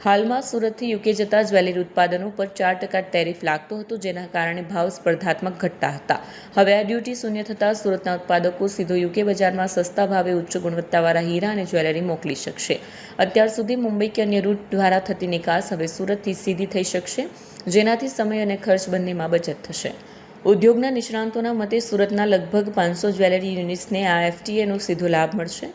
હાલમાં સુરતથી યુકે જતા જ્વેલરી ઉત્પાદનો પર 4% ટેરિફ લાગતો હતો, જેના કારણે ભાવ સ્પર્ધાત્મક ઘટતા હતા. હવે આ ડ્યુટી શૂન્ય થતાં સુરતના ઉત્પાદકો સીધો યુકે બજારમાં સસ્તા ભાવે ઉચ્ચ ગુણવત્તાવાળા હીરા અને જ્વેલરી મોકલી શકશે. અત્યાર સુધી મુંબઈ કે અન્ય રૂટ દ્વારા થતી નિકાસ હવે સુરતથી સીધી થઈ શકશે, જેનાથી સમય અને ખર્ચ બંનેમાં બચત થશે. ઉદ્યોગના નિષ્ણાંતોના મતે સુરતના લગભગ 500 જ્વેલરી યુનિટ્સને આ એફટીએનો સીધો લાભ મળશે.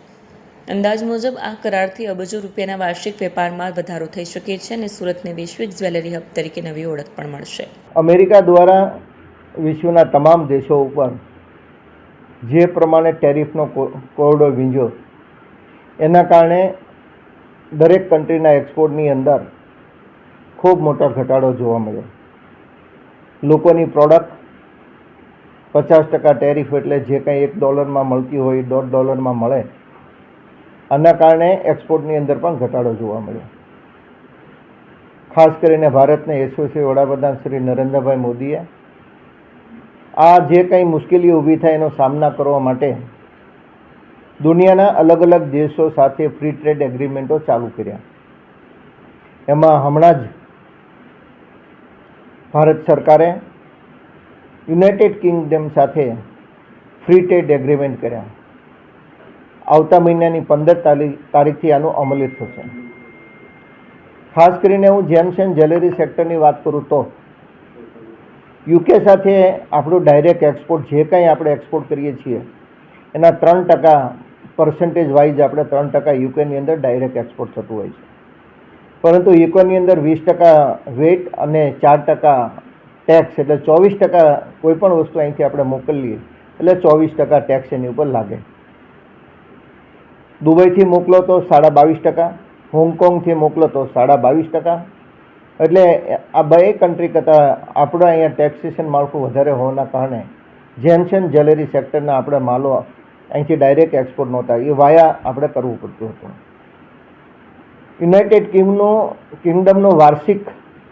અંદાજ મુજબ આ કરારથી અબજો રૂપિયાના વાર્ષિક વેપારમાં વધારો થઈ શકે છે અને સુરતને વૈશ્વિક જ્વેલરી હબ તરીકે નવી ઓળખ પણ મળશે. અમેરિકા દ્વારા વિશ્વના તમામ દેશો ઉપર જે પ્રમાણે ટેરિફનો કોરડો વીંઝ્યો, એના કારણે દરેક કન્ટ્રીના એક્સપોર્ટની અંદર ખૂબ મોટો ઘટાડો જોવા મળ્યો. લોકોની પ્રોડક્ટ 50% ટેરિફ એટલે જે કંઈ $1 મળતી હોય $1.5 મળે. આના કારણે એક્સપોર્ટની અંદર પણ ઘટાડો જોવા મળ્યો. ખાસ કરીને ભારતને યશસ્વી વડાપ્રધાન શ્રી નરેન્દ્રભાઈ મોદીએ આ જે કંઈ મુશ્કેલીઓ ઊભી થાય એનો સામના કરવા માટે દુનિયાના અલગ અલગ દેશો સાથે ફ્રી ટ્રેડ એગ્રીમેન્ટો ચાલુ કર્યા. એમાં હમણાં જ ભારત સરકારે યુનાઇટેડ કિંગડમ સાથે ફ્રી ટ્રેડ એગ્રીમેન્ટ કર્યા. આવતા મહિનાની 15 તારીખથી આનું અમલી થશે. ખાસ કરીને હું જેમ્સ એન્ડ જ્વેલરી સેક્ટરની વાત કરું તો યુકે સાથે આપણું ડાયરેક્ટ એક્સપોર્ટ જે કંઈ આપણે એક્સપોર્ટ કરીએ છીએ એના 3% વાઇઝ આપણે 3% યુકેની અંદર ડાયરેક્ટ એક્સપોર્ટ થતું હોય છે. પરંતુ યુકેની અંદર 20% વેટ અને 4% ટેક્સ, એટલે 24% કોઈ પણ વસ્તુ અહીંથી આપણે મોકલીએ એટલે 24% ટેક્સ એની ઉપર લાગે. દુબઈથી મોકલો તો 22.5%, હોંગકોંગથી મોકલો તો 22.5%. એટલે આ બે કન્ટ્રી કરતાં આપણે અહીંયા ટેક્સેશન માળખું વધારે હોવાના કારણે જેમ્સ એન્ડ જ્વેલરી સેક્ટરના આપણે માલો અહીંથી ડાયરેક્ટ એક્સપોર્ટ નહોતા, એ વાયા આપણે કરવું પડતું હતું. યુનાઇટેડ કિંગડમનું વાર્ષિક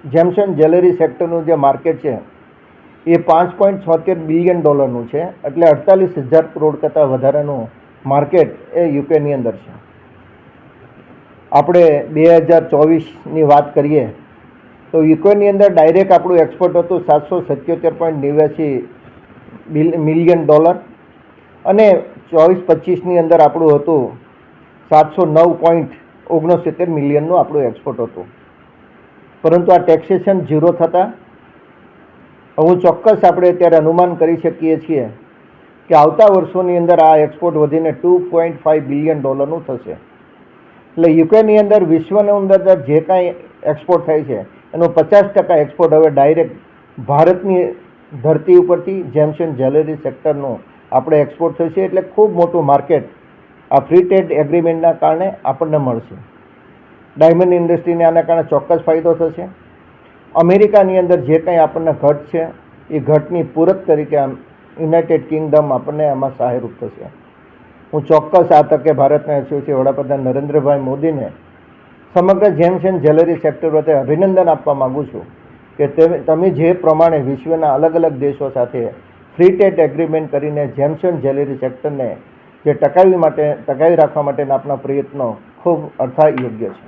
જેમ્સ એન્ડ જ્વેલરી સેક્ટરનું જે માર્કેટ છે એ $5.76 બિલિયન છે, એટલે 48,000 કરોડ કરતાં વધારાનું માર્કેટ એ યુકેની અંદર છે. આપણે 2024ની વાત કરીએ તો યુકેની અંદર ડાયરેક્ટ આપણું એક્સપોર્ટ હતું $777.89 મિલિયન અને 24-25ની અંદર આપણું હતું $709.69 મિલિયનનું આપણું એક્સપોર્ટ હતું. પરંતુ આ ટેક્સેશન ઝીરો થતાં હું ચોક્કસ આપણે અત્યારે અનુમાન કરી શકીએ છીએ કે આવતા વર્ષોની અંદર આ એક્સપોર્ટ વધીને $2.5 બિલિયન થશે. એટલે યુકેની અંદર વિશ્વની અંદર જે કાંઈ એક્સપોર્ટ થાય છે એનો 50% એક્સપોર્ટ હવે ડાયરેક્ટ ભારતની ધરતી ઉપરથી જેમ્સ એન્ડ જ્વેલરી સેક્ટરનું આપણે એક્સપોર્ટ થશે. એટલે ખૂબ મોટું માર્કેટ આ ફ્રી ટ્રેડ એગ્રીમેન્ટના કારણે આપણને મળશે. ડાયમંડ ઇન્ડસ્ટ્રીને આના કારણે ચોક્કસ ફાયદો થશે. અમેરિકાની અંદર જે કંઈ આપણને ઘટ છે એ ઘટની પૂરક તરીકે યુનાઇટેડ કિંગડમ આપણને આમાં સહાયરૂપ થશે. હું ચોક્કસ આ તકે ભારતના યશસ્વી વડાપ્રધાન નરેન્દ્રભાઈ મોદીને સમગ્ર જેમ્સ એન્ડ જ્વેલરી સેક્ટર વચ્ચે અભિનંદન આપવા માગું છું કે તમે જે પ્રમાણે વિશ્વના અલગ અલગ દેશો સાથે ફ્રી ટ્રેડ એગ્રીમેન્ટ કરીને જેમ્સ એન્ડ જ્વેલરી સેક્ટરને જે ટકાવી રાખવા માટેના આપણા પ્રયત્નો ખૂબ અર્થાયોગ્ય છે.